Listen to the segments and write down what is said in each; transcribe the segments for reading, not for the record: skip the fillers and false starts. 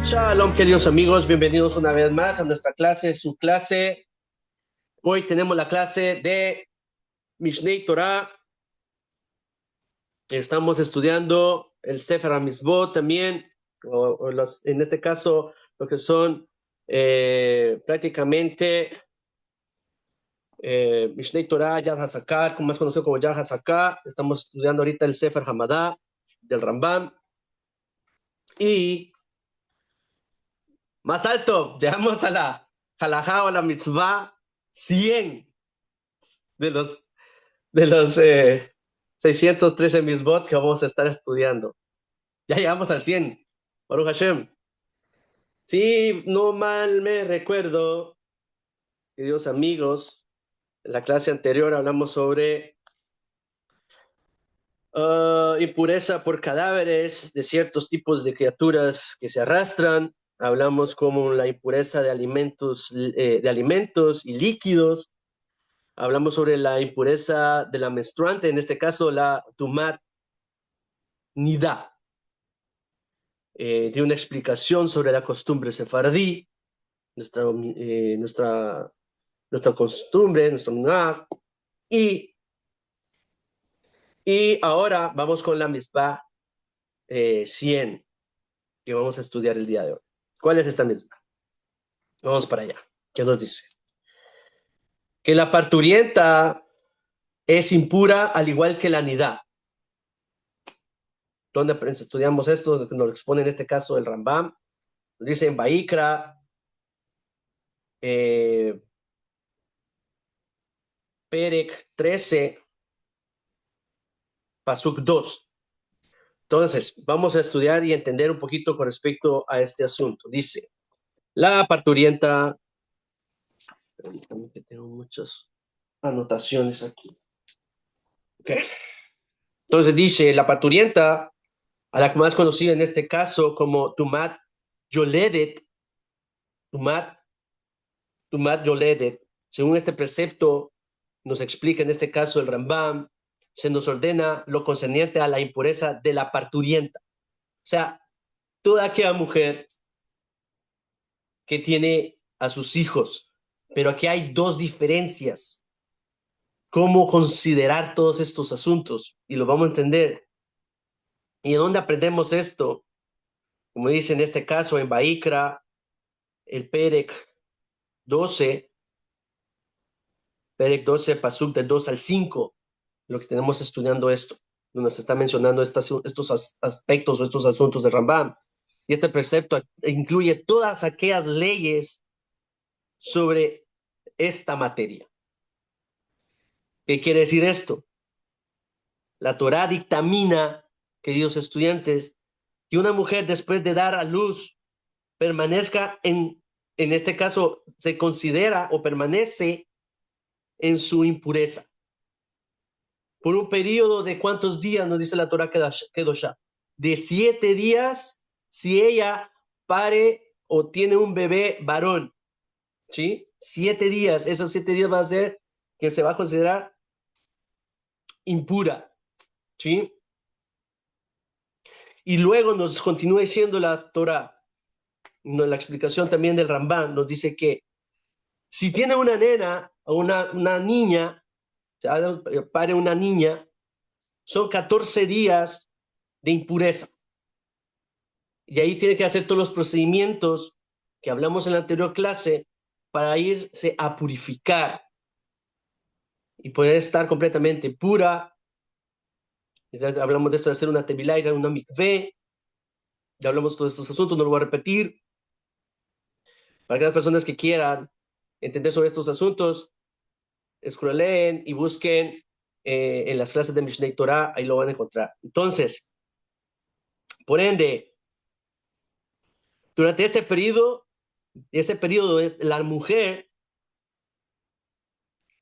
Shalom, queridos amigos, bienvenidos una vez más a nuestra clase, su clase. Hoy tenemos la clase de Mishnei Torah. Estamos estudiando el Sefer HaMitzvot también, en este caso, lo que son prácticamente Mishnei Torah, Yad HaSakar, más conocido como Yad HaSakar. Estamos estudiando ahorita el Sefer Hamadá del Rambam. Y más alto, llegamos a la halajá o la mitzvah 100 de los 613 misbot que vamos a estar estudiando. Ya llegamos al 100. Baruch Hashem. Sí, no mal me recuerdo, queridos amigos, en la clase anterior hablamos sobre impureza por cadáveres de ciertos tipos de criaturas que se arrastran. Hablamos como la impureza de alimentos y líquidos. Hablamos sobre la impureza de la menstruante, en este caso la tumat nida. Dio una explicación sobre la costumbre sefardí, nuestra costumbre, nuestro munaf, y ahora vamos con la misbah 100 que vamos a estudiar el día de hoy. ¿Cuál es esta misbah? Vamos para allá. ¿Qué nos dice? Que la parturienta es impura al igual que la nidá. ¿Dónde estudiamos esto? Nos lo expone en este caso el Rambam. Nos dice en Baikra, Perek 13, Pasuk 2. Entonces, vamos a estudiar y entender un poquito con respecto a este asunto. Dice, la parturienta, permítame que tengo muchas anotaciones aquí. Okay. Entonces dice, la parturienta, a la más conocida en este caso como Tumat Yoledet, Tumat Yoledet, según este precepto, nos explica en este caso el Rambam, se nos ordena lo concerniente a la impureza de la parturienta. O sea, toda aquella mujer que tiene a sus hijos, pero aquí hay dos diferencias. ¿Cómo considerar todos estos asuntos? Y lo vamos a entender. ¿Y en dónde aprendemos esto? Como dice en este caso en Baikra, el Perek 12, Pasuk del 2 al 5, lo que tenemos estudiando esto, donde se está mencionando estos aspectos o estos asuntos de Rambam. Y este precepto incluye todas aquellas leyes sobre esta materia. ¿Qué quiere decir esto? La Torá dictamina, queridos estudiantes, que una mujer después de dar a luz permanezca en este caso, se considera o permanece en su impureza. Por un periodo de ¿cuántos días nos dice la Torá Kedoshá? De 7 días si ella pare o tiene un bebé varón. ¿Sí? 7 días. Esos 7 días va a ser que se va a considerar impura. ¿Sí? Y luego nos continúa diciendo la Torá, la explicación también del Rambam, nos dice que si tiene una nena o una niña, o sea, pare una niña, son 14 días de impureza. Y ahí tiene que hacer todos los procedimientos que hablamos en la anterior clase para irse a purificar y poder estar completamente pura. Ya hablamos de esto de hacer una tevilaira, una mikveh. Ya hablamos de todos estos asuntos, no lo voy a repetir. Para aquellas personas que quieran entender sobre estos asuntos, scrolleen y busquen en las clases de Mishnei Torah, ahí lo van a encontrar. Entonces, por ende, durante este periodo, la mujer,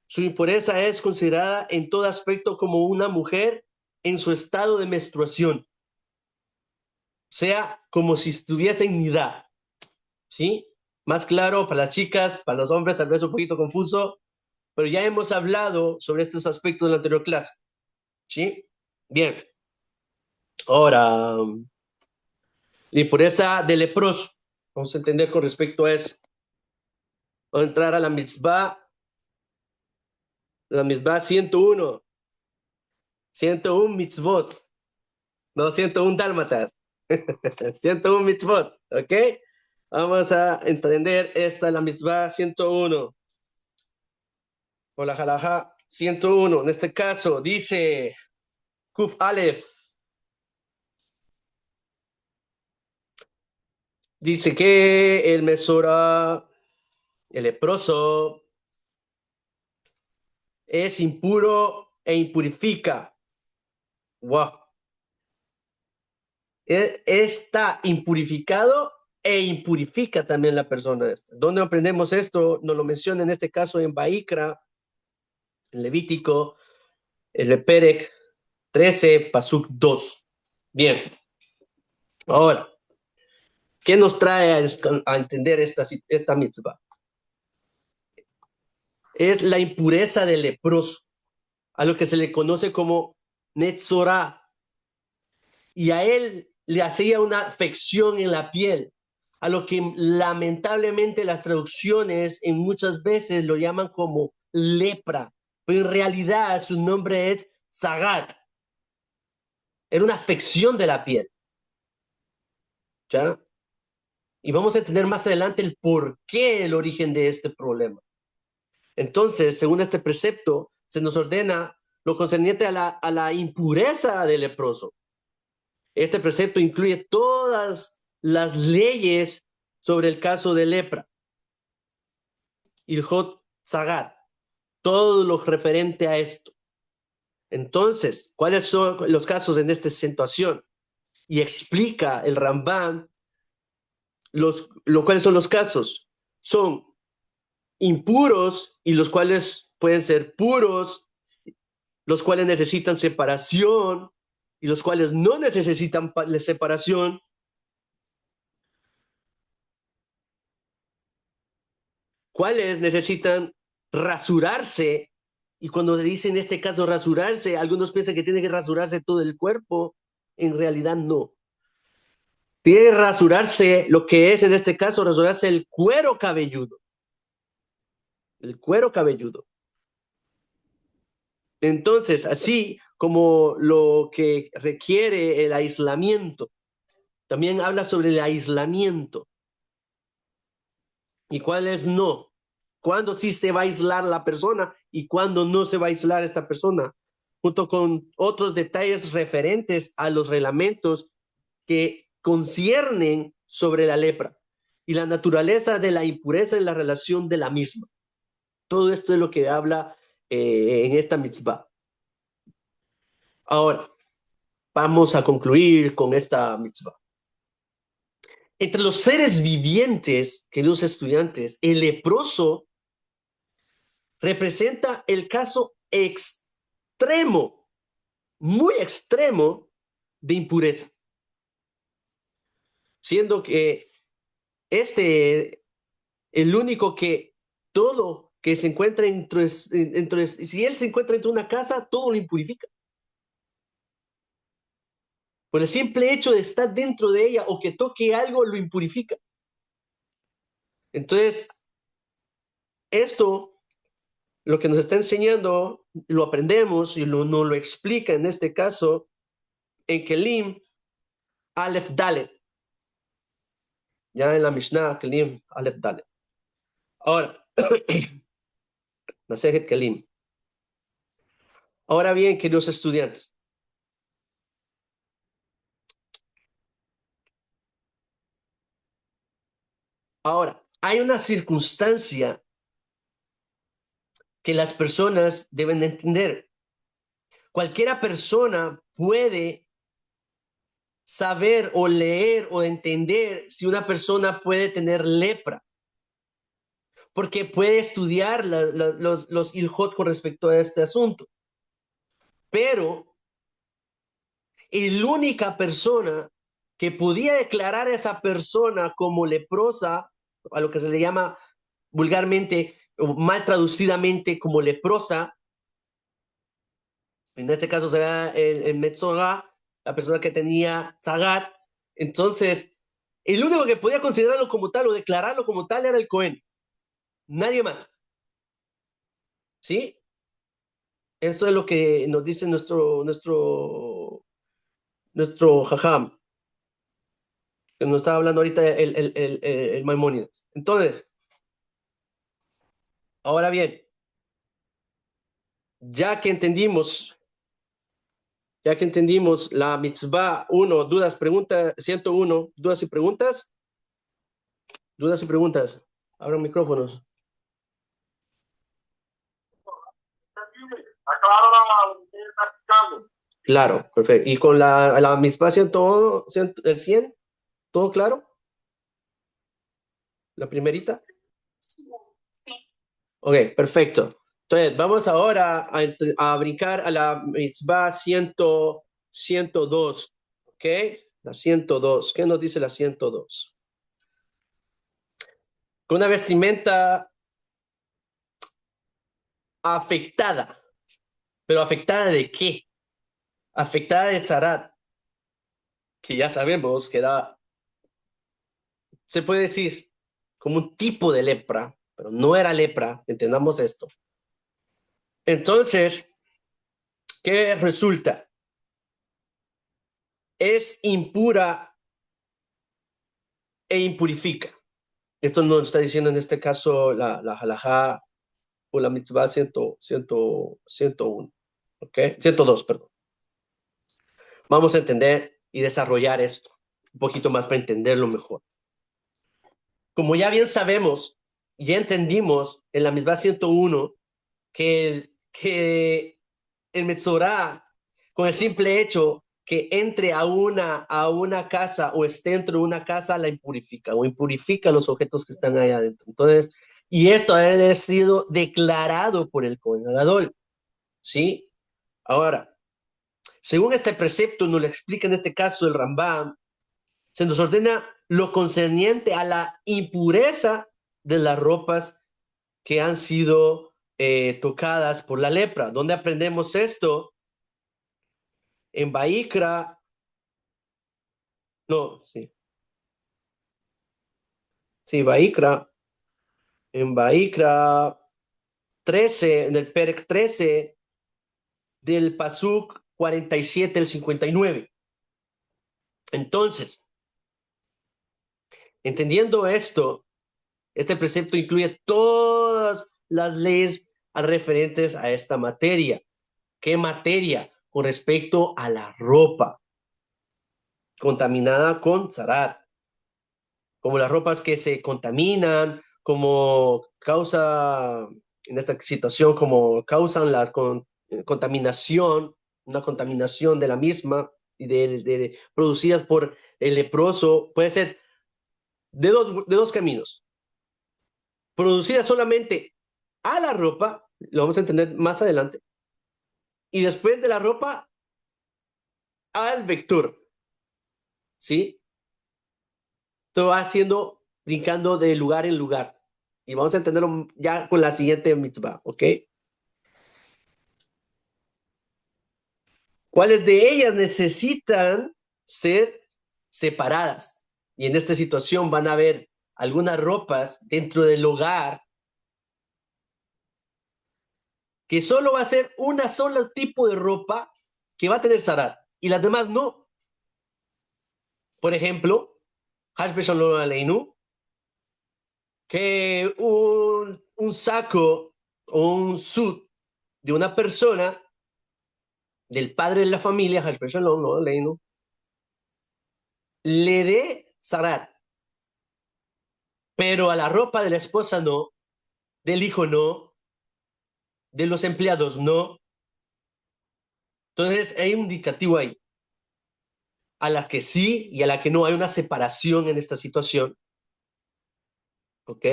su impureza es considerada en todo aspecto como una mujer en su estado de menstruación. O sea, como si estuviese en nidá. ¿Sí? Más claro para las chicas, para los hombres tal vez un poquito confuso, pero ya hemos hablado sobre estos aspectos en la anterior clase. ¿Sí? Bien. Ahora, la impureza del leproso. Vamos a entender con respecto a eso. Vamos a entrar a la mitzvah 101. 101 mitzvot. No, 101 dálmatas. 101 mitzvot. ¿Ok? Vamos a entender esta, la mitzvah 101. O la halajá 101. En este caso, dice Kuf Aleph. Dice que el mesora, el leproso, es impuro e impurifica. Wow. Está impurificado e impurifica también la persona esta. ¿Dónde aprendemos esto? Nos lo menciona en este caso en Baikra, en Levítico, el Perec 13, Pasuk 2. Bien, ahora, ¿qué nos trae a entender esta mitzvah? Es la impureza del leproso, a lo que se le conoce como Netzorah, y a él le hacía una afección en la piel, a lo que lamentablemente las traducciones en muchas veces lo llaman como lepra, pero en realidad su nombre es Zagat. Era una afección de la piel, ¿ya? Y vamos a entender más adelante el por qué, el origen de este problema. Entonces, según este precepto, se nos ordena lo concerniente a la impureza del leproso. Este precepto incluye todas las leyes sobre el caso de lepra, Ilhot Zagat, todo lo referente a esto. Entonces, ¿cuáles son los casos en esta situación? Y explica el Rambam cuáles son los casos. Son impuros y los cuales pueden ser puros, los cuales necesitan separación y los cuales no necesitan separación, cuáles necesitan rasurarse. Y cuando dice en este caso rasurarse, algunos piensan que tiene que rasurarse todo el cuerpo. En realidad no. Tiene que rasurarse lo que es en este caso, rasurarse el cuero cabelludo. El cuero cabelludo. Entonces, así como lo que requiere el aislamiento, también habla sobre el aislamiento. ¿Y cuáles no? ¿Cuándo sí se va a aislar la persona y cuándo no se va a aislar esta persona? Junto con otros detalles referentes a los reglamentos que conciernen sobre la lepra y la naturaleza de la impureza en la relación de la misma. Todo esto es lo que habla en esta mitzvah. Ahora, vamos a concluir con esta mitzvah. Entre los seres vivientes, queridos estudiantes, el leproso representa el caso extremo, muy extremo de impureza, siendo que el único que todo que se encuentra si él se encuentra dentro de una casa, todo lo impurifica. Por el simple hecho de estar dentro de ella o que toque algo, lo impurifica. Entonces, esto, lo que nos está enseñando, lo aprendemos y nos lo explica en este caso en Kelim Aleph Dalet. Ya en la Mishnah, Kelim Aleph Dalet. Ahora, Masejet Kelim. Ahora bien, queridos estudiantes, ahora, hay una circunstancia que las personas deben entender. Cualquiera persona puede saber o leer o entender si una persona puede tener lepra, porque puede estudiar los ilhot con respecto a este asunto. Pero la única persona que podía declarar a esa persona como leprosa, a lo que se le llama vulgarmente o mal traducidamente como leprosa, en este caso será el Metzorah, la persona que tenía Zagat. Entonces, el único que podía considerarlo como tal o declararlo como tal era el Cohen, nadie más. ¿Sí? Esto es lo que nos dice nuestro Jajam, que nos estaba hablando ahorita el Maimónides. Entonces, ahora bien, ya que entendimos, ya que entendimos la mitzvah 1, dudas, preguntas, 101, dudas y preguntas. Abran micrófonos. Claro, perfecto. ¿Y con la mitzvah 100, el 100, todo claro? ¿La primerita? Ok, perfecto. Entonces, vamos ahora a brincar a la mitzvah 102. ¿Ok? La 102. ¿Qué nos dice la 102? Con una vestimenta afectada. ¿Pero afectada de qué? Afectada de zarat, que ya sabemos que da, se puede decir, como un tipo de lepra, pero no era lepra, entendamos esto. Entonces, ¿qué resulta? Es impura e impurifica. Esto nos está diciendo en este caso la halajá o la mitzvah 101. ¿Ok? 102, perdón. Vamos a entender y desarrollar esto un poquito más para entenderlo mejor. Como ya bien sabemos, ya entendimos en la mitzvah 101 que el Metzorá, con el simple hecho que entre a una casa o esté dentro de una casa, la impurifica o impurifica los objetos que están ahí adentro. Entonces, y esto ha sido declarado por el Cohen Gadol, ¿sí? Ahora, según este precepto, nos lo explica en este caso el Rambam, se nos ordena lo concerniente a la impureza de las ropas que han sido tocadas por la lepra. ¿Dónde aprendemos esto? En Baikra, no, sí, sí, Baikra, en Baikra 13, en el Perek 13 del Pasuk 47 al 59. Entonces, entendiendo esto, este precepto incluye todas las leyes referentes a esta materia. ¿Qué materia? Con respecto a la ropa contaminada con zarat, como las ropas que se contaminan, como causa, en esta situación, como causan la contaminación, una contaminación de la misma y producidas por el leproso, puede ser de dos caminos. Producida solamente a la ropa, lo vamos a entender más adelante, y después de la ropa al vector, ¿sí? Esto va haciendo, brincando de lugar en lugar. Y vamos a entenderlo ya con la siguiente mitzvah, ¿ok? ¿Cuáles de ellas necesitan ser separadas? Y en esta situación van a haber algunas ropas dentro del hogar que solo va a ser una sola tipo de ropa que va a tener zarat y las demás no. Por ejemplo, Hashbe Shalom Aleinu, que un saco o un suit de una persona, del padre de la familia, Hashbe Shalom Aleinu, le dé zarat, pero a la ropa de la esposa no, del hijo no, de los empleados no. Entonces hay un indicativo ahí, a la que sí y a la que no hay una separación en esta situación, ¿ok?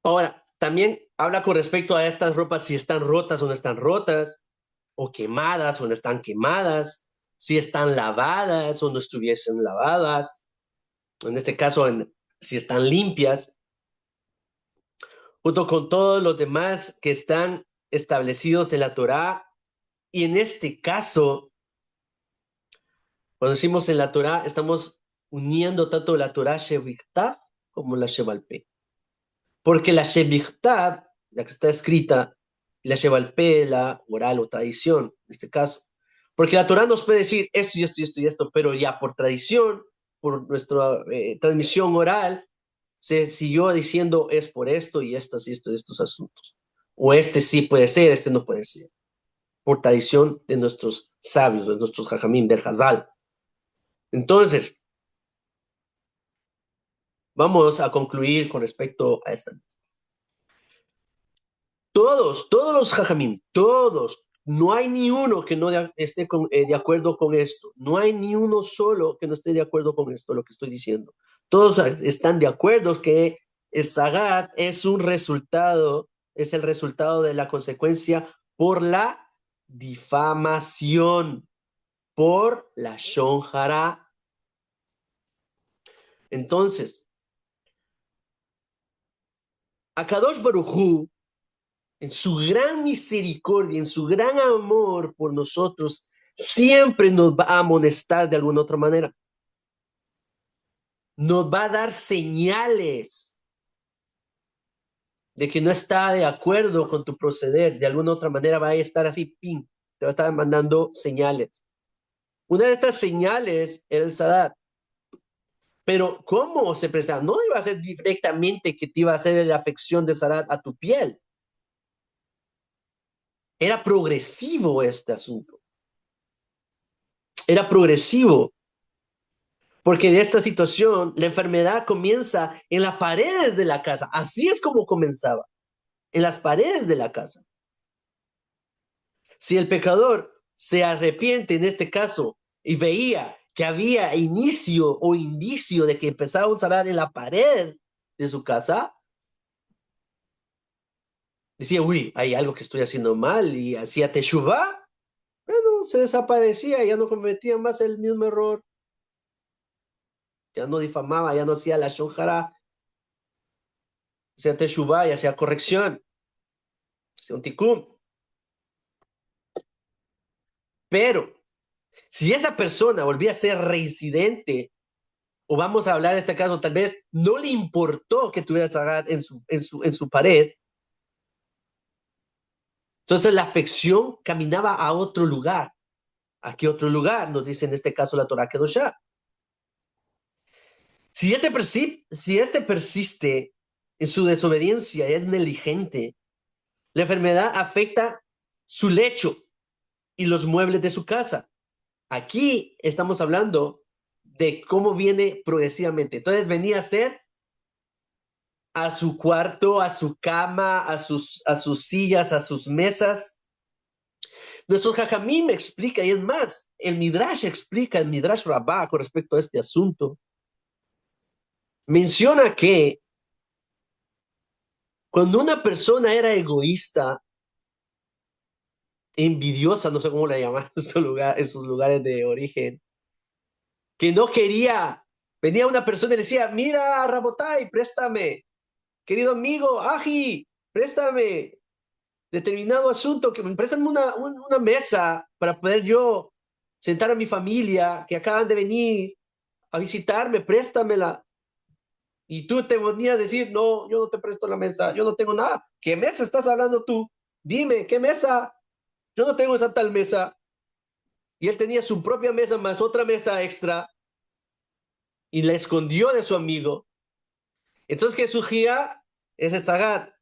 Ahora, también habla con respecto a estas ropas, si están rotas o no están rotas, o quemadas o no están quemadas, si están lavadas o no estuviesen lavadas, en este caso, si están limpias. junto con todos los demás que están establecidos en la Torá. Y en este caso, cuando decimos en la Torá, estamos uniendo tanto la Torá Shevichtav como la Shebalpé. Porque la Shevichtav, la que está escrita, y la Shebalpé, la oral o tradición, en este caso. Porque la Torá nos puede decir esto y esto y esto y esto, pero ya por tradición, por nuestra transmisión oral, se siguió diciendo es por esto y estos asuntos. O este sí puede ser, este no puede ser. Por tradición de nuestros sabios, de nuestros jajamim, del Hazal. Entonces, vamos a concluir con respecto a esta. Todos los jajamim, todos, no hay ni uno que no esté de acuerdo con esto. No hay ni uno solo que no esté de acuerdo con esto, lo que estoy diciendo. Todos están de acuerdo que el Sagat es un resultado, es el resultado de la consecuencia por la difamación, por la shonjara. Entonces, Akadosh Baruj Hu, en su gran misericordia, en su gran amor por nosotros, siempre nos va a amonestar de alguna otra manera. Nos va a dar señales de que no está de acuerdo con tu proceder. De alguna otra manera va a estar así, ping, te va a estar mandando señales. Una de estas señales era el Sadat. Pero ¿cómo se presenta? No iba a ser directamente que te iba a hacer la afección de Sadat a tu piel. Era progresivo este asunto. Era progresivo. Porque de esta situación, la enfermedad comienza en las paredes de la casa. Así es como comenzaba, en las paredes de la casa. Si el pecador se arrepiente en este caso y veía que había inicio o indicio de que empezaba a sanar en la pared de su casa, decía, uy, hay algo que estoy haciendo mal, y hacía teshuvah, bueno, se desaparecía, ya no cometía más el mismo error, ya no difamaba, ya no hacía la shonjara, hacía teshuvah y hacía corrección, hacía un tikkun. Pero si esa persona volvía a ser reincidente, o vamos a hablar en este caso, tal vez no le importó que tuviera Zagat en su pared, entonces la afección caminaba a otro lugar. ¿A qué otro lugar? Nos dice en este caso la Torah Kedoshá. Si este persiste en su desobediencia, es negligente, la enfermedad afecta su lecho y los muebles de su casa. Aquí estamos hablando de cómo viene progresivamente. Entonces venía a ser a su cuarto, a su cama, a sus sillas, a sus mesas. Nuestro Jajamim explica, y es más, el Midrash explica, el Midrash Rabbah con respecto a este asunto, menciona que cuando una persona era egoísta, envidiosa, no sé cómo la llaman en sus lugares de origen, que no quería, venía una persona y decía, mira, Rabotai, préstame, querido amigo, Aji, préstame determinado asunto, que me prestan una mesa para poder yo sentar a mi familia que acaban de venir a visitarme, préstamela. Y tú te venías a decir, no, yo no te presto la mesa, yo no tengo nada. ¿Qué mesa estás hablando tú? Dime, ¿qué mesa? Yo no tengo esa tal mesa. Y él tenía su propia mesa más otra mesa extra y la escondió de su amigo. Entonces, ¿qué surgía? Ese zagat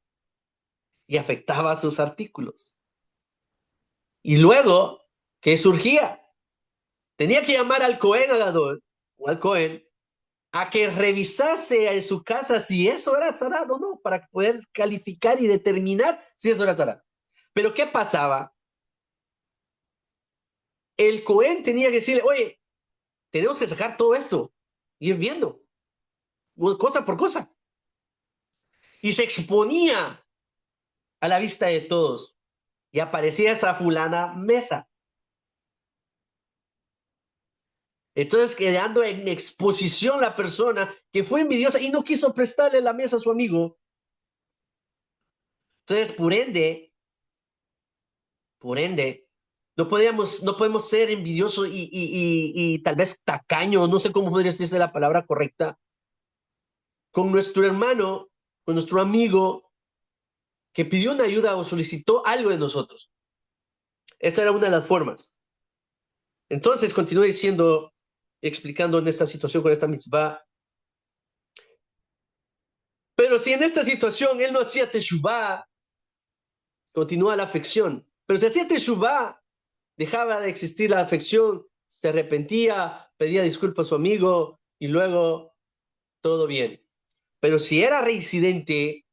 y afectaba a sus artículos. Y luego, ¿qué surgía? Tenía que llamar al Cohen Agadol, o al Cohen, a que revisase en su casa si eso era tzará o no, para poder calificar y determinar si eso era tzará. Pero ¿qué pasaba? El Cohen tenía que decirle, oye, tenemos que sacar todo esto, ir viendo, cosa por cosa. Y se exponía a la vista de todos. Y aparecía esa fulana mesa. Entonces, quedando en exposición la persona que fue envidiosa y no quiso prestarle la mesa a su amigo, Entonces, por ende, no podemos ser envidiosos y tal vez tacaños, no sé cómo podría decirse la palabra correcta, con nuestro hermano, con nuestro amigo que pidió una ayuda o solicitó algo de nosotros. Esa era una de las formas. Entonces, continúo diciendo, explicando en esta situación con esta mitzvah. Pero si en esta situación él no hacía teshuvah, continúa la afección. Pero si hacía teshuvah, dejaba de existir la afección, se arrepentía, pedía disculpas a su amigo y luego todo bien. Pero si era reincidente,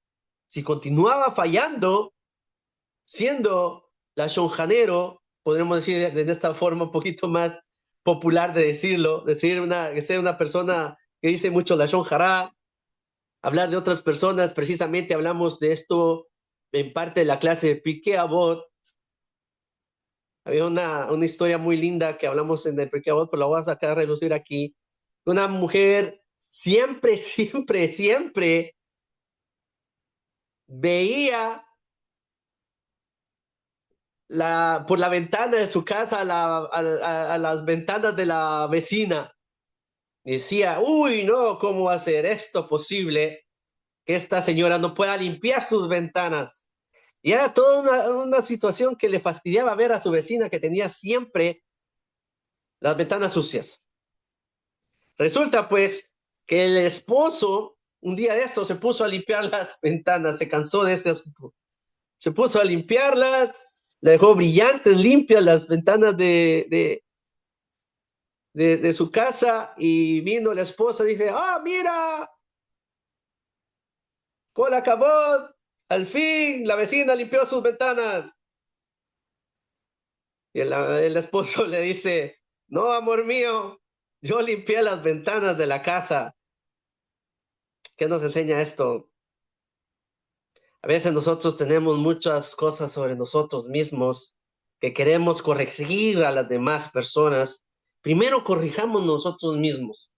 si continuaba fallando, siendo la shonjanero, podríamos decir de esta forma un poquito más popular de decirlo, ser una persona que dice mucho la shonjara, hablar de otras personas, precisamente hablamos de esto en parte de la clase de Pirkei Avot. Había una historia muy linda que hablamos en el Pirkei Avot, pero la voy a sacar a relucir aquí. Una mujer siempre, siempre, siempre veía por la ventana de su casa a las ventanas de la vecina. Decía, uy, no, ¿cómo va a ser esto posible que esta señora no pueda limpiar sus ventanas? Y era toda una situación que le fastidiaba ver a su vecina que tenía siempre las ventanas sucias. Resulta pues que el esposo, un día de esto, se puso a limpiar las ventanas, se cansó de este asunto. Se puso a limpiarlas, le dejó brillantes, limpias las ventanas de su casa y vino la esposa y dije, ah, mira, con acabó, al fin la vecina limpió sus ventanas. Y el esposo le dice, no, amor mío, yo limpié las ventanas de la casa. ¿Qué nos enseña esto? A veces nosotros tenemos muchas cosas sobre nosotros mismos que queremos corregir a las demás personas. Primero corrijamos nosotros mismos.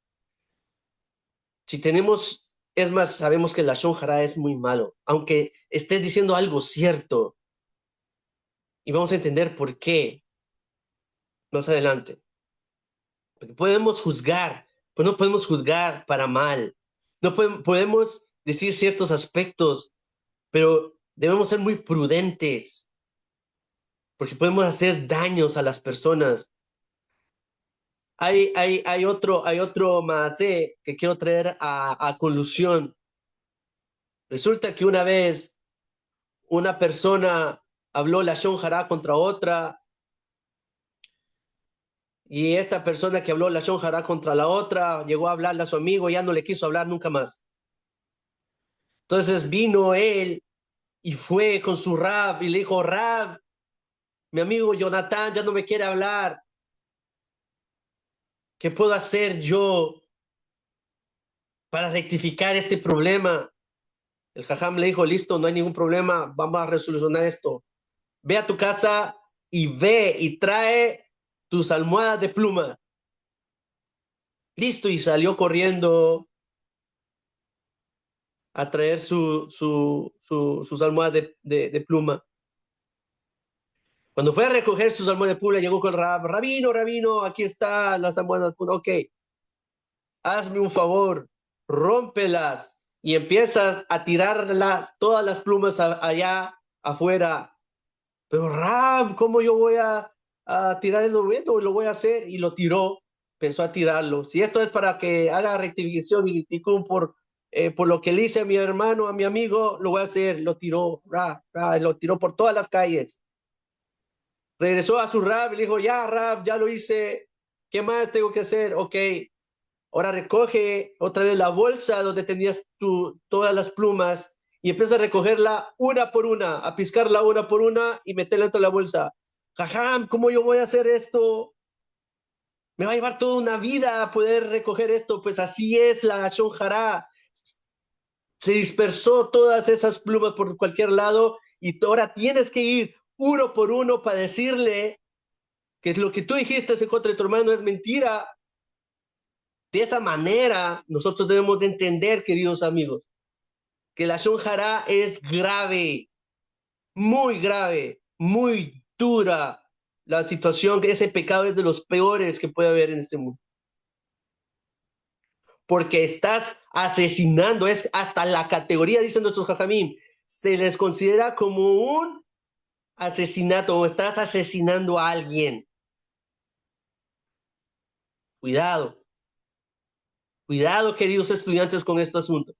Si tenemos, es más, sabemos que la Lashon Hara es muy malo, aunque estés diciendo algo cierto, y vamos a entender por qué más adelante. Porque podemos juzgar, pero no podemos juzgar para mal. No podemos decir ciertos aspectos, pero debemos ser muy prudentes, porque podemos hacer daños a las personas. Hay otro más que quiero traer a colusión. Resulta que una vez una persona habló Lashon Hara contra otra, y esta persona que habló Lashon Hara contra la otra llegó a hablarle a su amigo y ya no le quiso hablar nunca más. Entonces vino él y fue con su Rab y le dijo, Rab, mi amigo Jonathan ya no me quiere hablar. ¿Qué puedo hacer yo para rectificar este problema? El Jajam le dijo, listo, no hay ningún problema, vamos a resolucionar esto. Ve a tu casa y ve y trae tus almohadas de pluma. Listo, y salió corriendo a traer sus almohadas de pluma. Cuando fue a recoger sus almohadas de pluma, llegó con el rabino, rabino, aquí están las almohadas de pluma. Ok, hazme un favor, rómpelas y empiezas a tirarlas, todas las plumas allá afuera. Pero Rab, ¿cómo yo voy a tirar el documento? Lo voy a hacer y lo tiró, pensó a tirarlo. Si esto es para que haga rectificación y tikkun por lo que le hice a mi hermano, a mi amigo, lo voy a hacer. Lo tiró, lo tiró por todas las calles. Regresó a su Rab y le dijo, ya Rab, ya lo hice. ¿Qué más tengo que hacer? Ok, ahora recoge otra vez la bolsa donde tenías todas las plumas y empieza a recogerla una por una, a piscarla una por una y meterla dentro de la bolsa. Jajam, ¿cómo yo voy a hacer esto? Me va a llevar toda una vida poder recoger esto. Pues así es la shonjara. Se dispersó todas esas plumas por cualquier lado y ahora tienes que ir uno por uno para decirle que lo que tú dijiste en contra de tu hermano es mentira. De esa manera, nosotros debemos de entender, queridos amigos, que la Shon Hara es grave. muy grave, muy dura la situación, que ese pecado es de los peores que puede haber en este mundo. Porque estás asesinando, es hasta la categoría, dicen nuestros jajamín, se les considera como un asesinato o estás asesinando a alguien. Cuidado, cuidado, queridos estudiantes, con este asunto.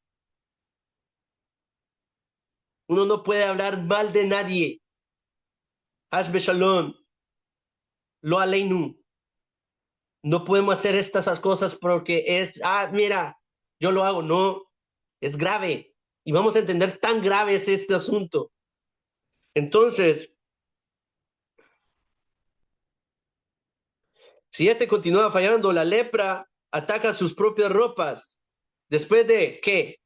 Uno no puede hablar mal de nadie. Hashbe Shalom, lo aleinu. No podemos hacer estas cosas porque mira, yo lo hago. No, es grave. Y vamos a entender tan grave es este asunto. Entonces, si este continúa fallando, la lepra ataca sus propias ropas. Después de que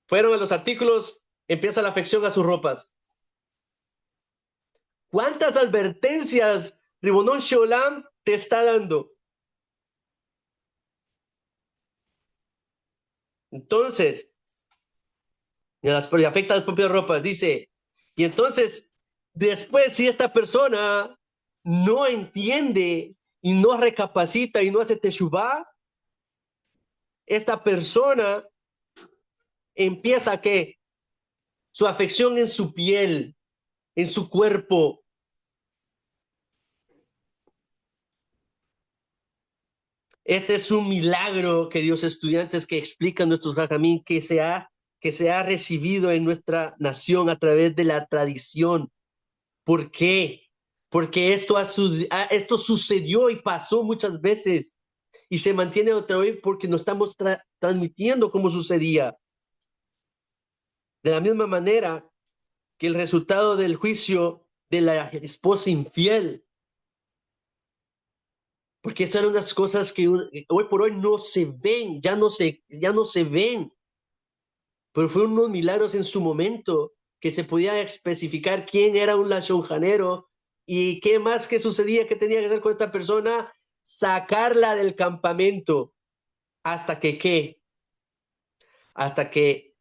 fueron a los artículos, empieza la afección a sus ropas. ¿Cuántas advertencias Ribonón Sholam te está dando? Entonces, afecta a las propias ropas, dice. Y entonces, después, si esta persona no entiende y no recapacita y no hace teshuvah, esta persona empieza que su afección en su piel, en su cuerpo. Este es un milagro, queridos estudiantes, que explican nuestros jajamín, que se ha recibido en nuestra nación a través de la tradición. ¿Por qué? Porque esto sucedió y pasó muchas veces y se mantiene otra vez porque nos estamos transmitiendo cómo sucedía. De la misma manera que el resultado del juicio de la esposa infiel, porque estas eran unas cosas que hoy por hoy no se ven, ya no se ven, pero fueron unos milagros en su momento que se podía especificar quién era un lashonjanero y qué más que sucedía, que tenía que hacer con esta persona, sacarla del campamento hasta que qué, hasta que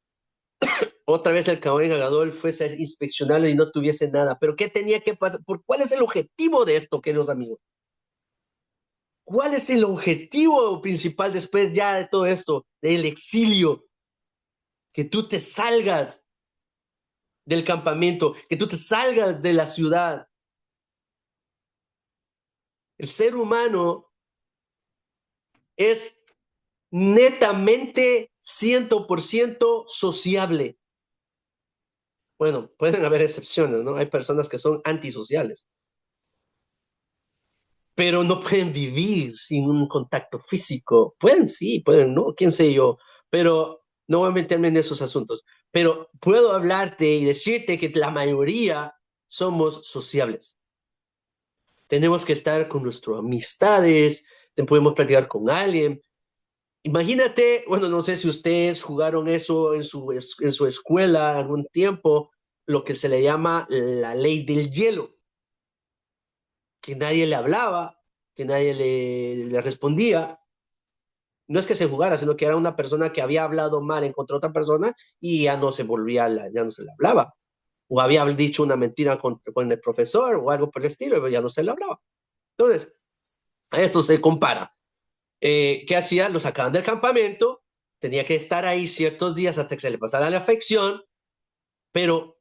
otra vez el Cohen Gadol fuese a inspeccionarlo y no tuviese nada. Pero ¿qué tenía que pasar? ¿Cuál es el objetivo de esto, queridos amigos? ¿Cuál es el objetivo principal después ya de todo esto, del exilio? Que tú te salgas del campamento, que tú te salgas de la ciudad. El ser humano es netamente 100% sociable. Bueno, pueden haber excepciones, ¿no? Hay personas que son antisociales, pero no pueden vivir sin un contacto físico. Pueden, sí, pueden, no, quién sé yo, pero no voy a meterme en esos asuntos. Pero puedo hablarte y decirte que la mayoría somos sociables. Tenemos que estar con nuestras amistades, podemos platicar con alguien. Imagínate, bueno, no sé si ustedes jugaron eso en su escuela algún tiempo, lo que se le llama la ley del hielo, que nadie le hablaba, que nadie le respondía. No es que se jugara, sino que era una persona que había hablado mal en contra de otra persona y ya no se volvía, ya no se le hablaba. O había dicho una mentira con el profesor o algo por el estilo, pero ya no se le hablaba. Entonces, a esto se compara. ¿Qué hacía? Lo sacaban del campamento, tenía que estar ahí ciertos días hasta que se le pasara la afección, pero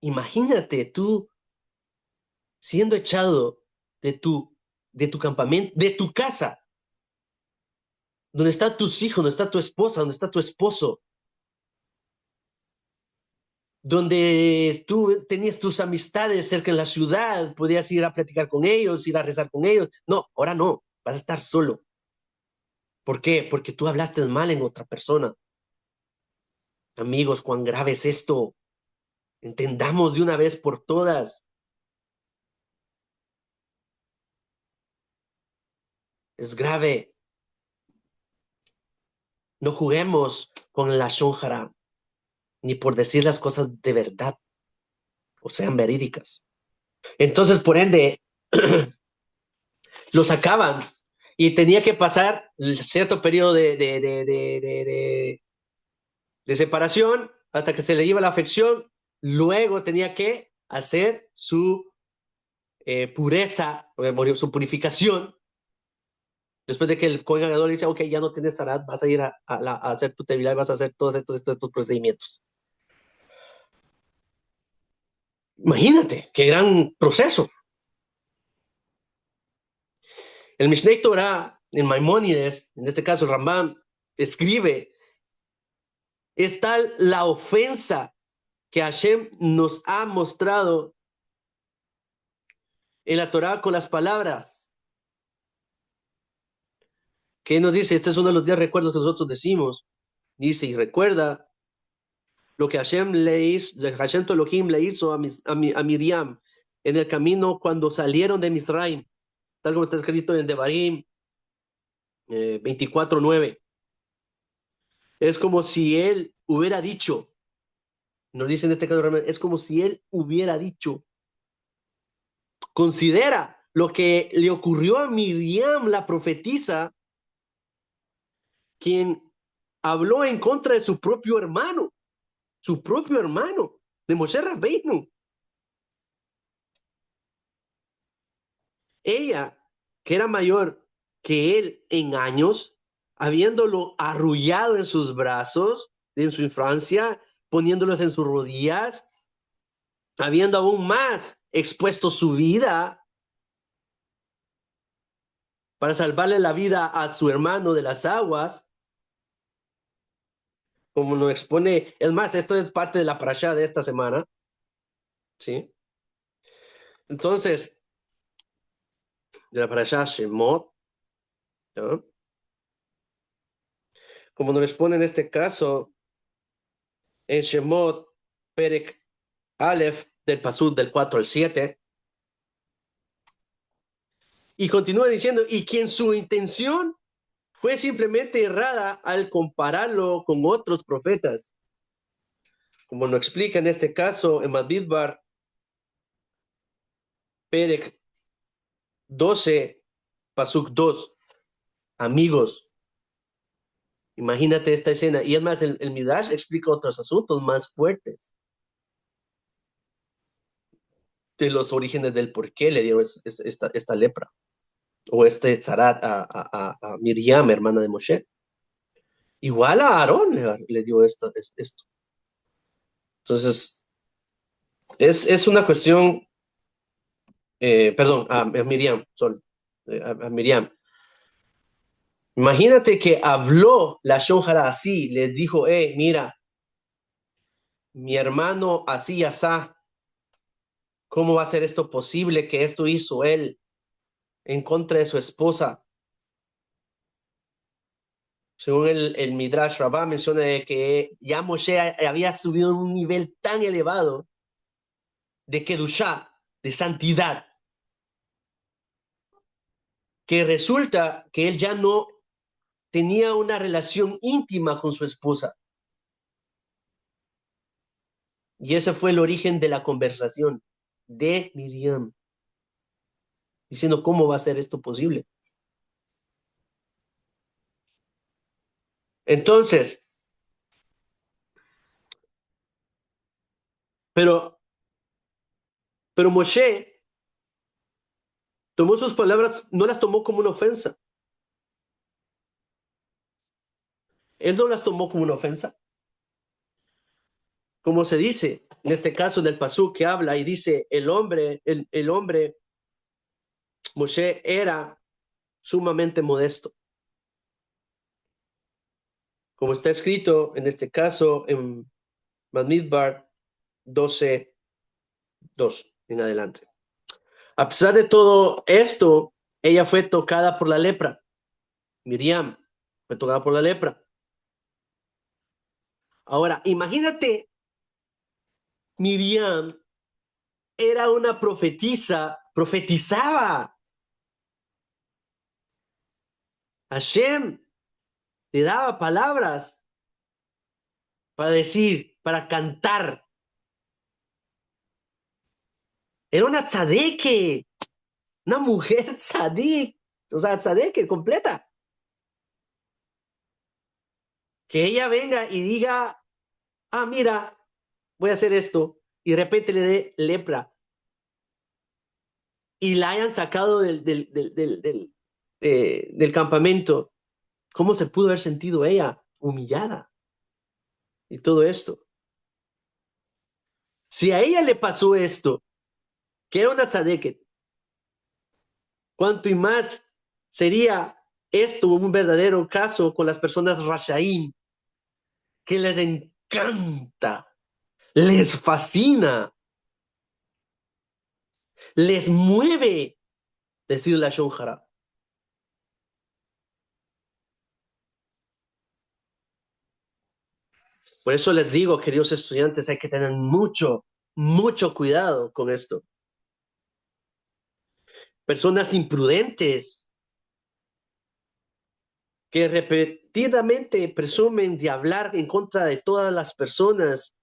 imagínate tú siendo echado de tu campamento, de tu casa, donde están tus hijos, donde está tu esposa, donde está tu esposo, donde tú tenías tus amistades cerca en la ciudad, podías ir a platicar con ellos, ir a rezar con ellos. No, ahora no, vas a estar solo. ¿Por qué? Porque tú hablaste mal en otra persona. Amigos, cuán grave es esto. Entendamos de una vez por todas. Es grave. No juguemos con la shonjara, ni por decir las cosas de verdad o sean verídicas. Entonces, por ende, lo sacaban y tenía que pasar cierto periodo de separación hasta que se le iba la afección luego tenía que hacer su pureza, su purificación. Después de que el Kohen Gadol le dice, ok, ya no tienes zarat, vas a ir a hacer tu tevilá y vas a hacer todos estos procedimientos. Imagínate, qué gran proceso. El Mishneh Torah, en Maimónides, en este caso el Rambam, escribe, es tal la ofensa que Hashem nos ha mostrado en la Torah con las palabras. Que nos dice, este es uno de los 10 recuerdos que nosotros decimos. Dice, y recuerda lo que Hashem Toloquim le hizo a Miriam en el camino cuando salieron de Misraim, tal como está escrito en Devarim 24:9. Es como si él hubiera dicho, nos dice en este caso, es como si él hubiera dicho, considera lo que le ocurrió a Miriam, la profetisa, quien habló en contra de su propio hermano, de Moshe Rabbeinu. Ella, que era mayor que él en años, habiéndolo arrullado en sus brazos en su infancia, poniéndolos en sus rodillas, habiendo aún más expuesto su vida para salvarle la vida a su hermano de las aguas, como lo expone. Es más, esto es parte de la parashá de esta semana, ¿sí? Entonces, de la parashá Shemot, ¿no? Como nos expone en este caso, en Shemot, Perek Aleph, del Pasuk del 4 al 7, y continúa diciendo, y quien su intención fue simplemente errada al compararlo con otros profetas, como nos explica en este caso en Bamidbar, Perek 12, Pasuk 2, amigos. Imagínate esta escena. Y además el Midrash explica otros asuntos más fuertes de los orígenes del por qué le dieron esta lepra o este zarat a Miriam, hermana de Moshe. Igual a Aarón le dio esto. Entonces, es una cuestión, perdón, a Miriam, a Miriam. Imagínate que habló la Shonjara así, les dijo, mira, mi hermano así, asá, ¿cómo va a ser esto posible que esto hizo él en contra de su esposa? Según el Midrash Rabbah menciona que ya Moshe había subido a un nivel tan elevado de Kedushá, de santidad, que resulta que él ya no tenía una relación íntima con su esposa. Y ese fue el origen de la conversación de Miriam, diciendo, ¿cómo va a ser esto posible? Entonces, pero, pero Moshe tomó sus palabras, no las tomó como una ofensa. Él no las tomó como una ofensa. Como se dice, en este caso del pasú que habla y dice, el hombre, Moshe era sumamente modesto. Como está escrito en este caso en Bamidbar 12:2 en adelante. A pesar de todo esto, ella fue tocada por la lepra. Miriam fue tocada por la lepra. Ahora, imagínate, Miriam era una profetisa, profetizaba. Hashem le daba palabras para decir, para cantar. Era una tzadeke, una mujer tzadik, o sea, tzadeke completa. Que ella venga y diga, mira, voy a hacer esto. y de repente le dé lepra y la hayan sacado del campamento, ¿cómo se pudo haber sentido ella humillada y todo esto? Si a ella le pasó esto, que era una tzadeket, cuánto y más sería esto un verdadero caso con las personas rashaim, que les encanta, les fascina, les mueve decir la shonjara. Por eso les digo, queridos estudiantes, hay que tener mucho cuidado con esto. Personas imprudentes que repetidamente presumen de hablar en contra de todas las personas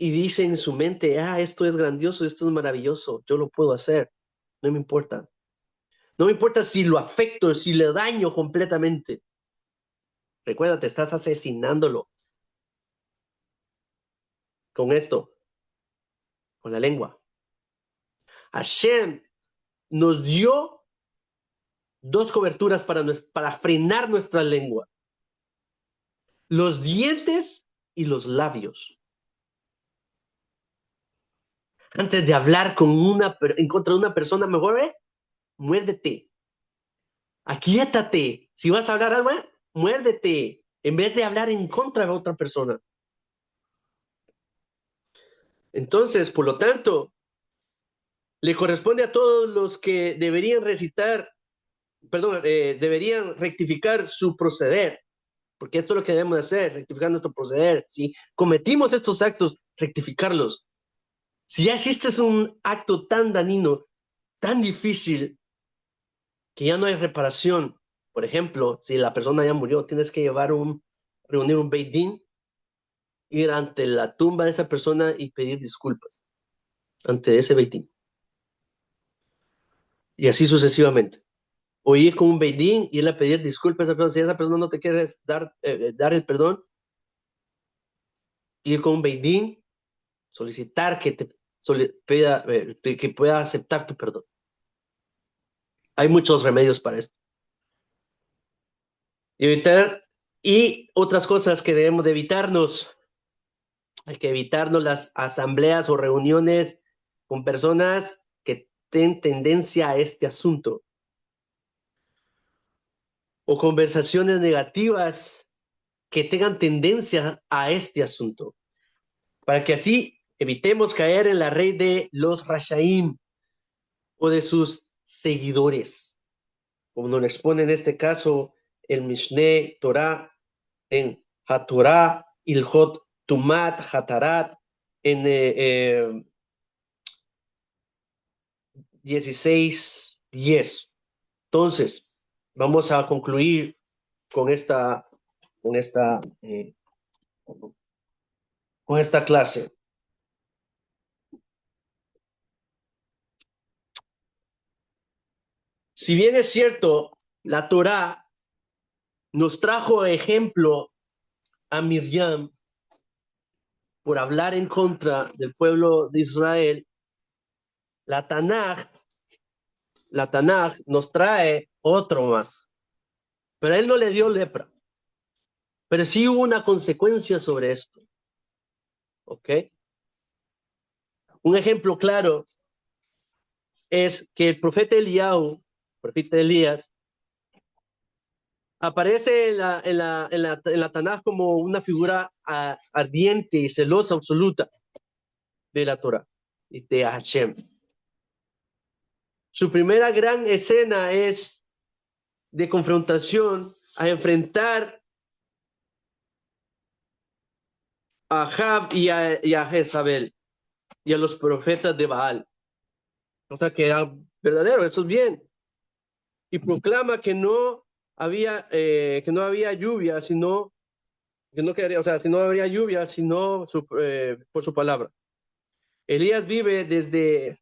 y dicen en su mente, esto es grandioso, esto es maravilloso, yo lo puedo hacer, no me importa. No me importa si lo afecto, si le daño completamente. Recuerda, te estás asesinándolo con esto, con la lengua. Hashem nos dio dos coberturas para frenar nuestra lengua. Los dientes y los labios. Antes de hablar en contra de una persona, mejor, muérdete. Aquíétate. Si vas a hablar algo, muérdete. En vez de hablar en contra de otra persona. Entonces, por lo tanto, le corresponde a todos los que deberían deberían rectificar su proceder, porque esto es lo que debemos hacer, rectificar nuestro proceder. Si cometimos estos actos, rectificarlos. Si ya hiciste un acto tan dañino, tan difícil, que ya no hay reparación, por ejemplo, si la persona ya murió, tienes que reunir un Beit Din, ir ante la tumba de esa persona y pedir disculpas ante ese Beit Din. Y así sucesivamente. O ir con un Beit Din y ir a pedir disculpas a esa persona. Si esa persona no te quiere dar el perdón, ir con un Beit Din, solicitar que pueda aceptar tu perdón. Hay muchos remedios para esto. Y otras cosas que debemos de evitarnos. Hay que evitarnos las asambleas o reuniones con personas que tienen tendencia a este asunto o conversaciones negativas que tengan tendencia a este asunto, para que así evitemos caer en la red de los Rashaim o de sus seguidores, como nos lo expone en este caso el Mishneh Torah en Hatorah, Ilhot Tumat, Hatarat, en 16:10. Entonces, vamos a concluir con con esta, eh, con esta clase. Si bien es cierto, la Torá nos trajo ejemplo a Miriam por hablar en contra del pueblo de Israel, la Tanaj, la Tanaj nos trae otro más. Pero a él no le dio lepra. Pero sí hubo una consecuencia sobre esto. ¿Ok? Un ejemplo claro es que el profeta profeta Elías, aparece en la Tanaj como una figura ardiente y celosa absoluta de la Torah y de Hashem. Su primera gran escena es de confrontación a enfrentar a Ahab y a Jezabel y a los profetas de Baal. O sea que era verdadero, eso es bien. Y proclama que no había lluvia, sino que no quedaría, o sea, si no habría lluvia, sino por su palabra. Elías vive desde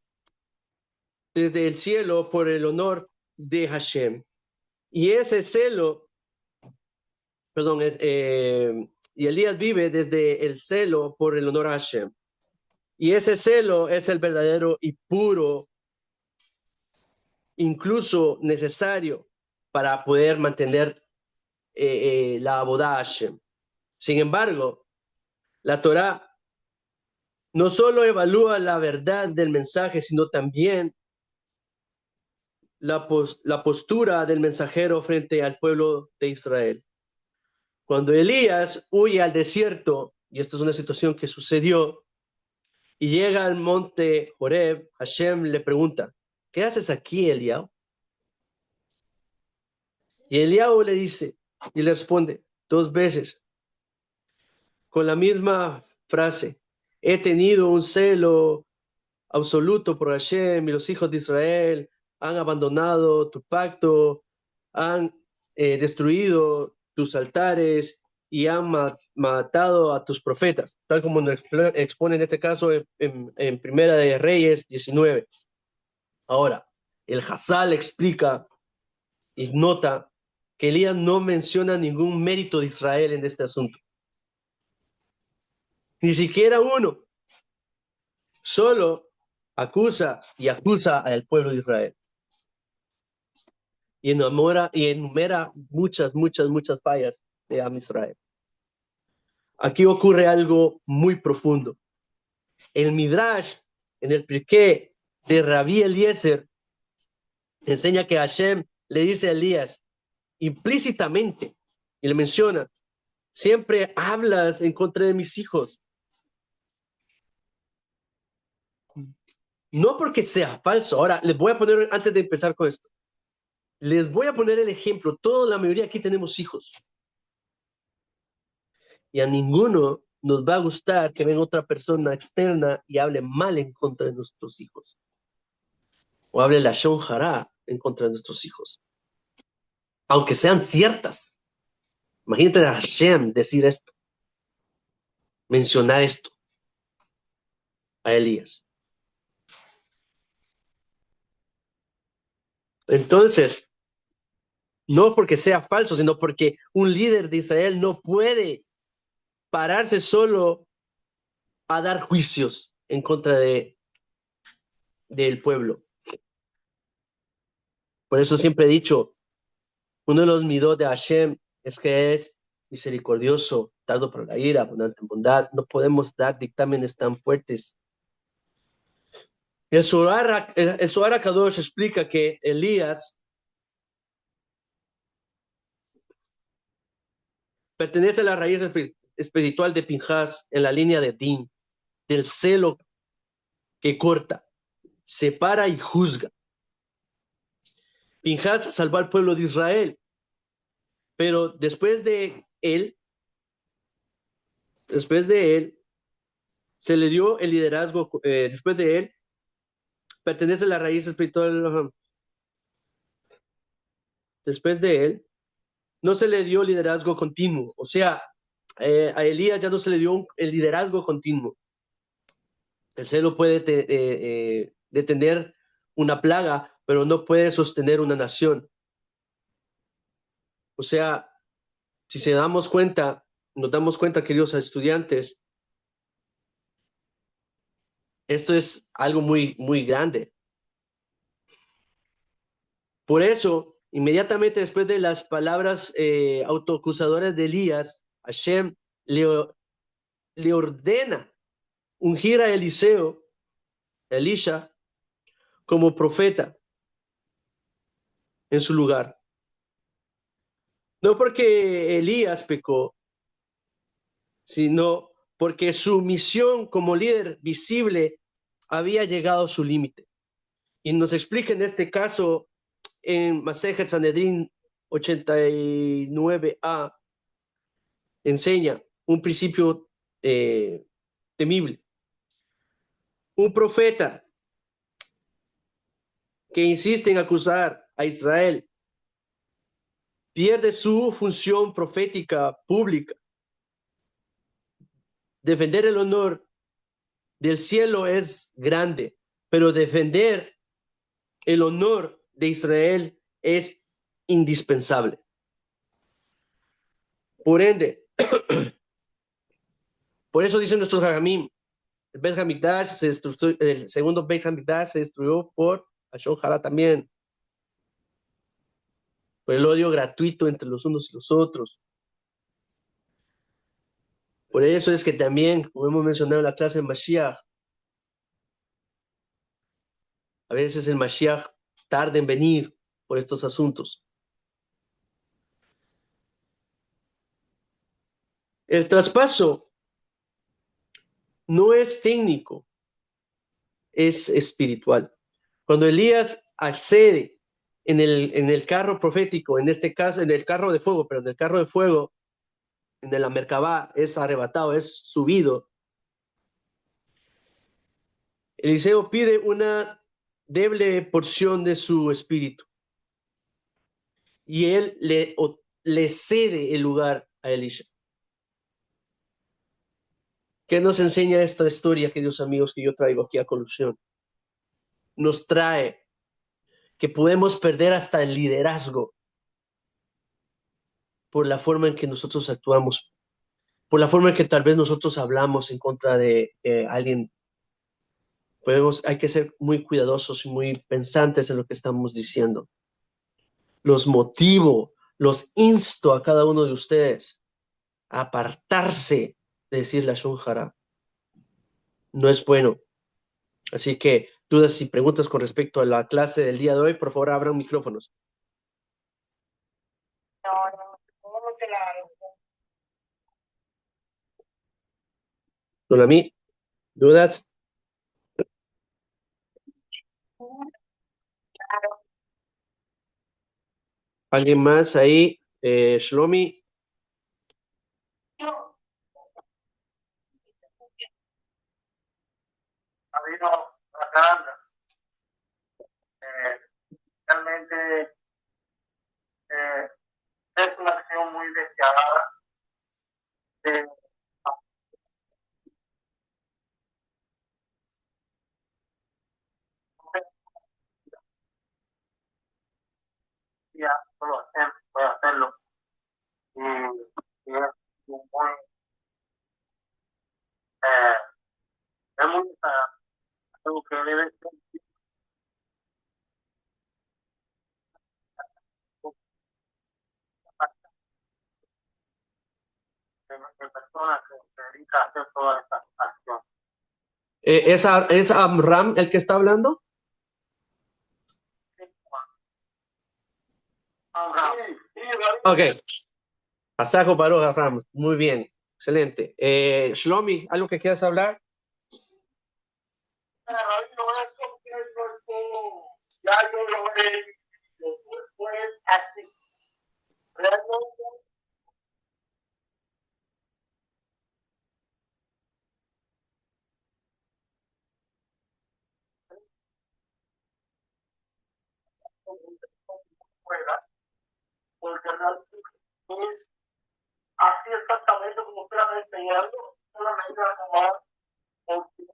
el cielo por el honor de Hashem. Y ese celo, perdón, y Elías vive desde el celo por el honor a Hashem. Y ese celo es el verdadero y puro, incluso necesario para poder mantener la abodá a Hashem. Sin embargo, la Torá no solo evalúa la verdad del mensaje, sino también la postura del mensajero frente al pueblo de Israel. Cuando Elías huye al desierto, y esta es una situación que sucedió, y llega al monte Horeb, Hashem le pregunta, ¿qué haces aquí, Eliao? Y Eliao le dice, y le responde 2 veces, con la misma frase, he tenido un celo absoluto por Hashem y los hijos de Israel han abandonado tu pacto, han destruido tus altares y han matado a tus profetas, tal como nos expone en este caso en Primera de Reyes 19. Ahora, el Hazal explica y nota que Elías no menciona ningún mérito de Israel en este asunto, ni siquiera uno, solo acusa y acusa al pueblo de Israel. Y enumera muchas fallas de Am Israel. Aquí ocurre algo muy profundo. El Midrash, en el Pirkei de Rabbi Eliezer, enseña que Hashem le dice a Elías implícitamente, y le menciona, siempre hablas en contra de mis hijos. No porque sea falso. Ahora, les voy a poner, antes de empezar con esto, les voy a poner el ejemplo. Toda la mayoría aquí tenemos hijos. Y a ninguno nos va a gustar que venga otra persona externa y hable mal en contra de nuestros hijos. O hable la Shon Hara en contra de nuestros hijos. Aunque sean ciertas. Imagínate a Hashem decir esto. Mencionar esto a Elías. Entonces, no porque sea falso, sino porque un líder de Israel no puede pararse solo a dar juicios en contra del pueblo. Por eso siempre he dicho, uno de los midot de Hashem es que es misericordioso, tardo para la ira, abundante en bondad. No podemos dar dictámenes tan fuertes. El Zohar HaKadosh explica que Elías pertenece a la raíz espiritual de Pinhas en la línea de Din, del celo que corta, separa y juzga. Pinhas salvó al pueblo de Israel, pero después de él, se le dio el liderazgo, después de él, pertenece a la raíz espiritual, después de él, no se le dio liderazgo continuo, o sea, a Elías ya no se le dio el liderazgo continuo. El celo puede detener una plaga, pero no puede sostener una nación. O sea, si nos damos cuenta, queridos estudiantes, esto es algo muy, muy grande. Por eso, inmediatamente después de las palabras autoacusadoras de Elías, Hashem le ordena ungir a Elisha, como profeta en su lugar. No porque Elías pecó, sino porque su misión como líder visible había llegado a su límite. Y nos explica en este caso en Masejet Sanedrín 89a, enseña un principio temible. Un profeta que insiste en acusar a Israel pierde su función profética pública. Defender el honor del cielo es grande, pero defender el honor de Israel es indispensable. Por ende, Por eso dicen nuestros Jajamim, el Bet Hamikdash se destruyó, el segundo Bet Hamikdash se destruyó por Lashon Hara también, por el odio gratuito entre los unos y los otros. Por eso es que también, como hemos mencionado en la clase de Mashiach, a veces el Mashiach tarda en venir por estos asuntos. El traspaso no es técnico, es espiritual. Cuando Elías accede en el carro profético, en este caso, en el carro de fuego, pero en el carro de fuego, en la Merkabá, es arrebatado, es subido. Eliseo pide una doble porción de su espíritu y él le cede el lugar a Elisha. ¿Qué nos enseña esta historia, queridos amigos, que yo traigo aquí a colusión? Nos trae que podemos perder hasta el liderazgo por la forma en que nosotros actuamos, por la forma en que tal vez nosotros hablamos en contra de alguien. Hay que ser muy cuidadosos y muy pensantes en lo que estamos diciendo. Los motivo, los insto a cada uno de ustedes a apartarse de decir la shunjara. No es bueno. Así que dudas y preguntas con respecto a la clase del día de hoy, por favor abran micrófonos. Don mí, dudas. ¿Alguien más ahí? Shlomi. Ha habido propaganda. Realmente es una acción muy despiadada. Ya puedo hacerlo. Y es muy, es muy algo que debe ser de personas que se dedican a hacer toda esta acción. ¿Es Amram el que está hablando? Ok. Pasajo Baruch Amram. Muy bien. Excelente. Shlomi, ¿algo que quieras hablar? Ya yo lo he fue así. Realmente juega, porque realmente es así exactamente como ustedes han enseñado, solamente a tomar porque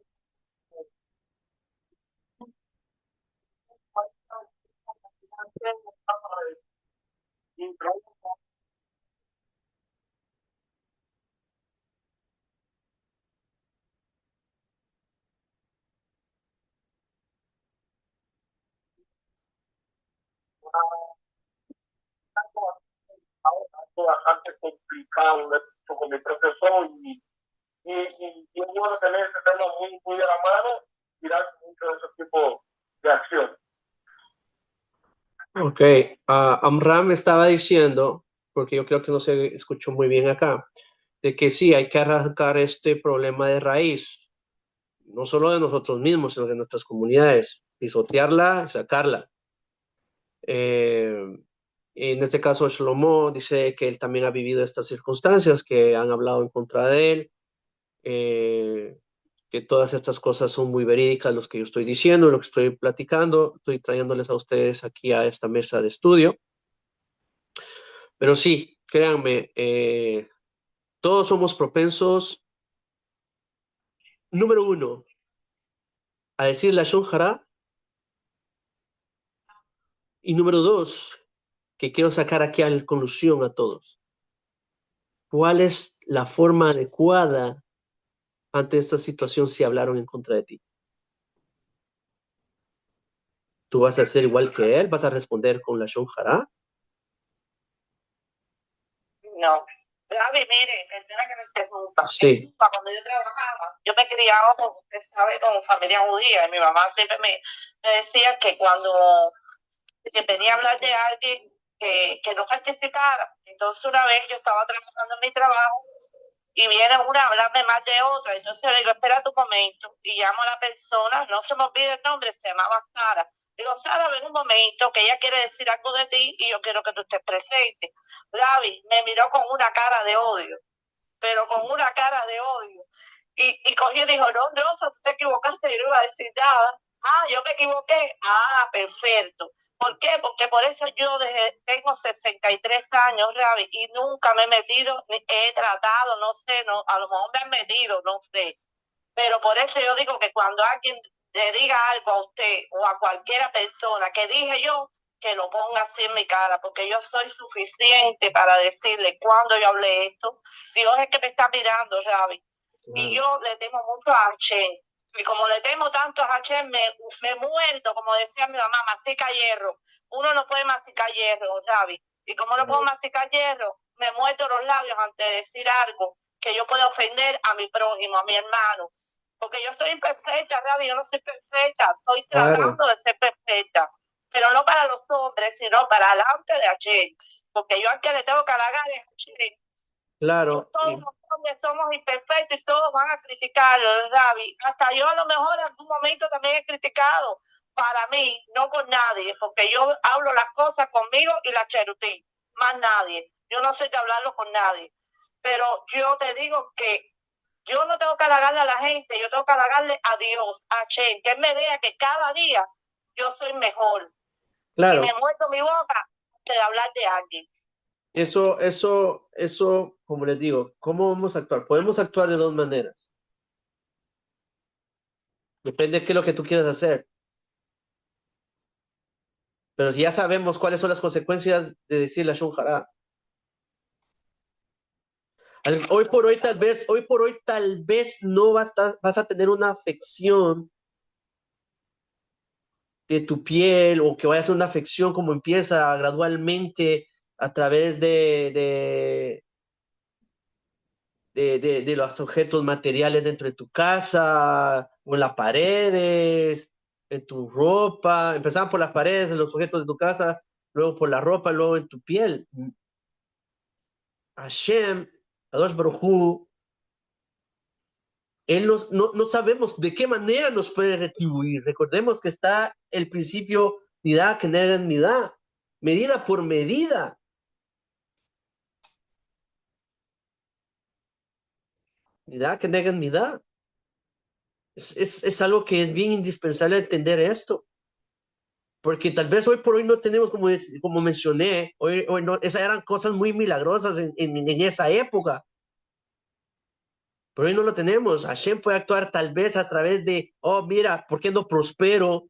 bastante complicado con mi profesor y es bueno tener ese tema muy, muy a la mano y dar mucho de ese tipo de acción. Ok, Amram estaba diciendo, porque yo creo que no se escuchó muy bien acá, de que sí, hay que arrancar este problema de raíz, no solo de nosotros mismos, sino de nuestras comunidades, pisotearla y sacarla. En este caso, Shlomo dice que él también ha vivido estas circunstancias, que han hablado en contra de él, que todas estas cosas son muy verídicas, lo que yo estoy diciendo, lo que estoy platicando, estoy trayéndoles a ustedes aquí a esta mesa de estudio. Pero sí, créanme, todos somos propensos, número uno, a decir la shonjara, y número dos, que quiero sacar aquí a la conclusión a todos. ¿Cuál es la forma adecuada ante esta situación si hablaron en contra de ti? ¿Tú vas a ser igual que él? ¿Vas a responder con la Shon Hara? No. Gaby, mire, perdona que me interrumpa. Sí. Cuando yo trabajaba, yo me criaba, como usted sabe, con familia judía, y mi mamá siempre me decía que cuando venía a hablar de alguien que no particicara, entonces una vez yo estaba trabajando en mi trabajo y viene una a hablarme más de otra, entonces le digo, espera tu momento, y llamo a la persona, no se me olvide el nombre, se llamaba Sara. Digo, Sara, ven un momento, que ella quiere decir algo de ti y yo quiero que tú estés presente. Gaby me miró con una cara de odio, pero con una cara de odio. Y cogió y dijo, no, Rosa, tú te equivocaste, yo no iba a decir nada. Ah, yo me equivoqué. Ah, perfecto. ¿Por qué? Porque por eso yo tengo 63 años, Ravi, y nunca me he metido, ni he tratado, no sé, no, a lo mejor me han metido, no sé. Pero por eso yo digo que cuando alguien le diga algo a usted o a cualquiera persona que dije yo, que lo ponga así en mi cara, porque yo soy suficiente para decirle cuando yo hablé esto. Dios es que me está mirando, Ravi. Y yo le temo mucho a Hashem. Y como le temo tanto a Hashem, me muerto, como decía mi mamá, mastica hierro. Uno no puede masticar hierro, Ravi. Y como no puedo masticar hierro, me muerto los labios antes de decir algo que yo pueda ofender a mi prójimo, a mi hermano. Porque yo soy imperfecta, Ravi, yo no soy perfecta. Estoy tratando de ser perfecta. Pero no para los hombres, sino para delante de Hashem. Porque yo al que le tengo que halagar es Hashem. Claro. Todos los hombres somos imperfectos y todos van a criticar, Ravi. Hasta yo a lo mejor en algún momento también he criticado. Para mí, no con nadie, porque yo hablo las cosas conmigo y las cherutí. Más nadie. Yo no sé de hablarlo con nadie. Pero yo te digo que yo no tengo que halagarle a la gente, yo tengo que halagarle a Dios, a Chen, que Él me vea que cada día yo soy mejor. Claro. Y me muerto mi boca de hablar de alguien. Eso, como les digo, ¿cómo vamos a actuar? Podemos actuar de dos maneras. Depende de qué es lo que tú quieras hacer. Pero ya sabemos cuáles son las consecuencias de decir la Shon Hara. Hoy por hoy tal vez no vas a tener una afección de tu piel o que vaya a ser una afección como empieza gradualmente a través de los objetos materiales dentro de tu casa o en las paredes, en tu ropa. Empezaban por las paredes, en los objetos de tu casa, luego por la ropa, luego en tu piel. Hashem, Kadosh Baruj Hu, Él no sabemos de qué manera nos puede retribuir. Recordemos que está el principio Nidá que nega en Nidá, medida por medida. Nidá que nega en Nidá. Es algo que es bien indispensable entender esto. Porque tal vez hoy por hoy no tenemos, como mencioné, hoy no, esas eran cosas muy milagrosas en esa época. Pero hoy no lo tenemos. Hashem puede actuar tal vez a través de, oh, mira, ¿por qué no prospero?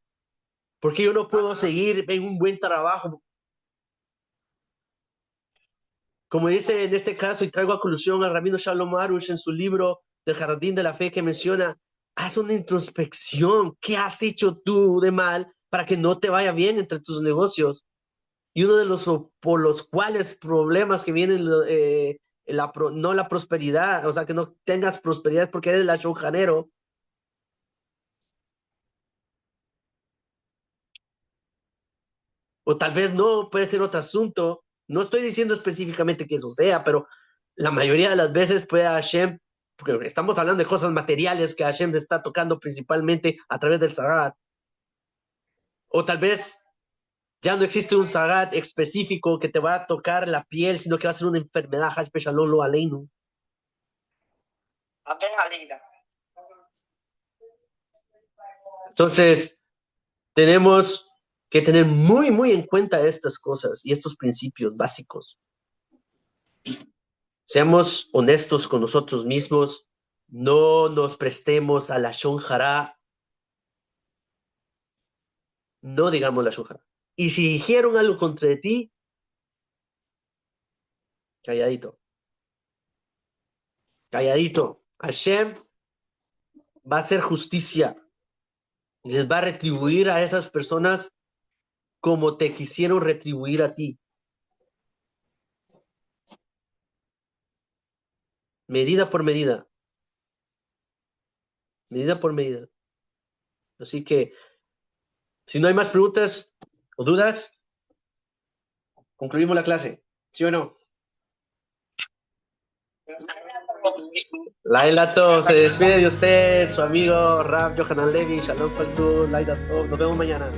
¿Por qué yo no puedo seguir en un buen trabajo? Como dice en este caso, y traigo a colusión al rabino Shalom Arush en su libro del Jardín de la Fe, que menciona, haz una introspección. ¿Qué has hecho tú de mal para que no te vaya bien entre tus negocios? Y uno de los por los cuales problemas que vienen, no la prosperidad, o sea, que no tengas prosperidad porque eres la shonjanero. O tal vez no, puede ser otro asunto. No estoy diciendo específicamente que eso sea, pero la mayoría de las veces puede Hashem, porque estamos hablando de cosas materiales que Hashem le está tocando principalmente a través del Sagat. O tal vez ya no existe un Sagat específico que te va a tocar la piel, sino que va a ser una enfermedad. Hashpe Shalom lo aleinu. Entonces, tenemos que tener muy, muy en cuenta estas cosas y estos principios básicos. Seamos honestos con nosotros mismos, no nos prestemos a la Shon Hara, no digamos la Shon Hara. Y si dijeron algo contra de ti, calladito, calladito. Hashem va a hacer justicia y les va a retribuir a esas personas como te quisieron retribuir a ti. Medida por medida. Medida por medida. Así que, si no hay más preguntas o dudas, concluimos la clase. ¿Sí o no? Laila Tov se despide de usted, su amigo Rab Yohanan Levi. Shalom Faltu, Laila Tov. Nos vemos mañana.